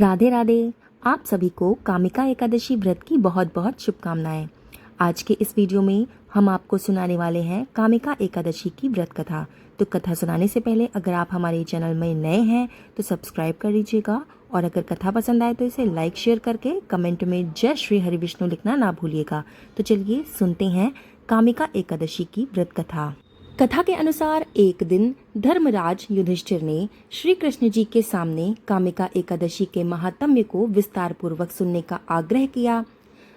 राधे राधे। आप सभी को कामिका एकादशी व्रत की बहुत बहुत शुभकामनाएं। आज के इस वीडियो में हम आपको सुनाने वाले हैं कामिका एकादशी की व्रत कथा। तो कथा सुनाने से पहले अगर आप हमारे चैनल में नए हैं तो सब्सक्राइब कर लीजिएगा, और अगर कथा पसंद आए तो इसे लाइक शेयर करके कमेंट में जय श्री हरि विष्णु लिखना ना भूलिएगा। तो चलिए सुनते हैं कामिका एकादशी की व्रत कथा। कथा के अनुसार एक दिन धर्मराज युधिष्ठिर ने श्री कृष्ण जी के सामने कामिका एकादशी के महात्म्य को विस्तार पूर्वक सुनने का आग्रह किया।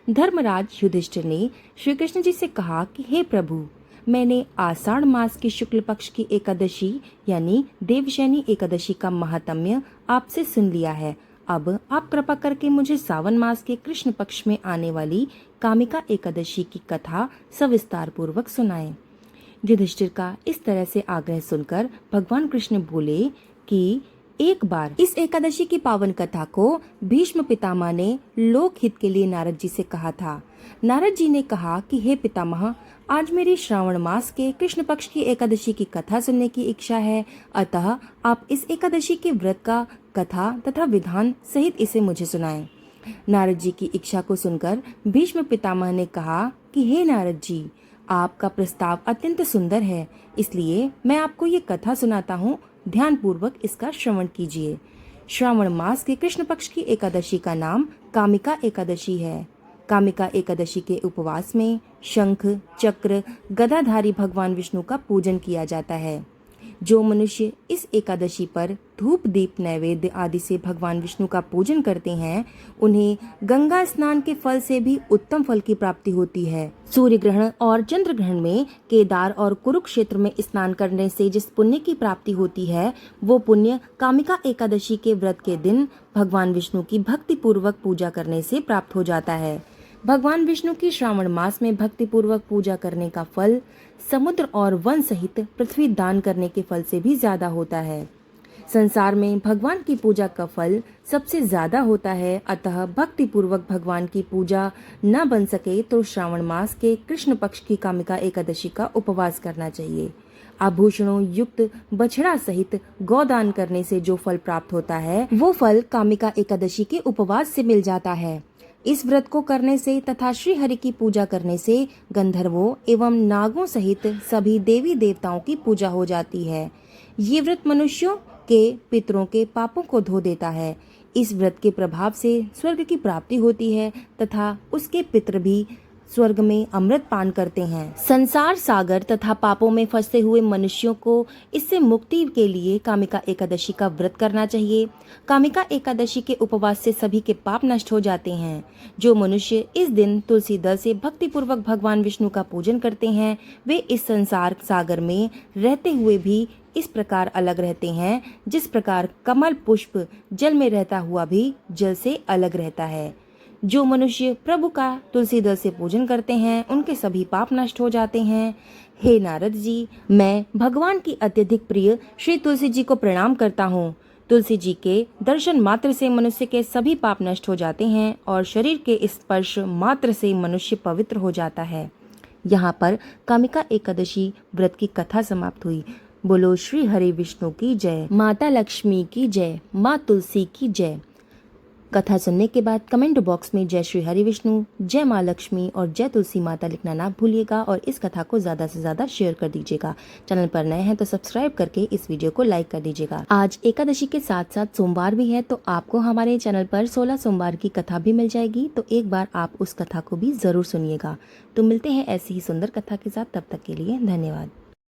धर्मराज युधिष्ठिर ने श्री कृष्ण जी से कहा कि हे प्रभु, मैंने आषाढ़ मास की शुक्ल पक्ष की एकादशी यानी देवशयनी एकादशी का महात्म्य आपसे सुन लिया है। अब आप कृपा करके मुझे सावन मास के कृष्ण पक्ष में आने वाली कामिका एकादशी की कथा सविस्तार पूर्वक सुनाएं। युधिष्ठिर का इस तरह से आग्रह सुनकर भगवान कृष्ण बोले कि एक बार इस एकादशी की पावन कथा को भीष्म पितामह ने लोक हित के लिए नारद जी से कहा था। नारद जी ने कहा कि हे पितामह, आज मेरी श्रावण मास के कृष्ण पक्ष की एकादशी की कथा सुनने की इच्छा है, अतः आप इस एकादशी के व्रत का कथा तथा विधान सहित इसे मुझे सुनाएं। नारद जी की इच्छा को सुनकर भीष्म पितामह ने कहा कि हे नारद जी, आपका प्रस्ताव अत्यंत सुंदर है, इसलिए मैं आपको ये कथा सुनाता हूँ। ध्यान पूर्वक इसका श्रवण कीजिए। श्रावण मास के कृष्ण पक्ष की एकादशी का नाम कामिका एकादशी है। कामिका एकादशी के उपवास में शंख, चक्र, गदाधारी भगवान विष्णु का पूजन किया जाता है। जो मनुष्य इस एकादशी पर धूप दीप नैवेद्य आदि से भगवान विष्णु का पूजन करते हैं, उन्हें गंगा स्नान के फल से भी उत्तम फल की प्राप्ति होती है। सूर्य ग्रहण और चंद्र ग्रहण में केदार और कुरुक्षेत्र में स्नान करने से जिस पुण्य की प्राप्ति होती है, वो पुण्य कामिका एकादशी के व्रत के दिन भगवान विष्णु की भक्ति पूर्वक पूजा करने से प्राप्त हो जाता है। भगवान विष्णु की श्रावण मास में भक्ति पूर्वक पूजा करने का फल समुद्र और वन सहित पृथ्वी दान करने के फल से भी ज्यादा होता है। संसार में भगवान की पूजा का फल सबसे ज्यादा होता है, अतः भक्ति पूर्वक भगवान की पूजा न बन सके तो श्रावण मास के कृष्ण पक्ष की कामिका एकादशी का उपवास करना चाहिए। आभूषणों युक्त बछड़ा सहित गौदान करने से जो फल प्राप्त होता है, वो फल कामिका एकादशी के उपवास से मिल जाता है। इस व्रत को करने से तथा श्री हरि की पूजा करने से गंधर्वों एवं नागों सहित सभी देवी देवताओं की पूजा हो जाती है। ये व्रत मनुष्यों के पितरों के पापों को धो देता है। इस व्रत के प्रभाव से स्वर्ग की प्राप्ति होती है तथा उसके पितर भी स्वर्ग में अमृत पान करते हैं। संसार सागर तथा पापों में फंसे हुए मनुष्यों को इससे मुक्ति के लिए कामिका एकादशी का व्रत करना चाहिए। कामिका एकादशी के उपवास से सभी के पाप नष्ट हो जाते हैं। जो मनुष्य इस दिन तुलसी दल से भक्ति पूर्वक भगवान विष्णु का पूजन करते हैं, वे इस संसार सागर में रहते हुए भी इस प्रकार अलग रहते हैं जिस प्रकार कमल पुष्प जल में रहता हुआ भी जल से अलग रहता है। जो मनुष्य प्रभु का तुलसी दल से पूजन करते हैं, उनके सभी पाप नष्ट हो जाते हैं। हे नारद जी, मैं भगवान की अत्यधिक प्रिय श्री तुलसी जी को प्रणाम करता हूँ। तुलसी जी के दर्शन मात्र से मनुष्य के सभी पाप नष्ट हो जाते हैं और शरीर के स्पर्श मात्र से मनुष्य पवित्र हो जाता है। यहाँ पर कामिका एकादशी व्रत की कथा समाप्त हुई। बोलो श्री हरि विष्णु की जय, माता लक्ष्मी की जय, माँ तुलसी की जय। कथा सुनने के बाद कमेंट बॉक्स में जय श्री हरि विष्णु, जय माँ लक्ष्मी और जय तुलसी माता लिखना ना भूलिएगा, और इस कथा को ज्यादा से ज्यादा शेयर कर दीजिएगा। चैनल पर नए हैं तो सब्सक्राइब करके इस वीडियो को लाइक कर दीजिएगा। आज एकादशी के साथ साथ सोमवार भी है, तो आपको हमारे चैनल पर 16 सोमवार की कथा भी मिल जाएगी, तो एक बार आप उस कथा को भी जरूर सुनिएगा। तो मिलते हैं ऐसी ही सुंदर कथा के साथ, तब तक के लिए धन्यवाद।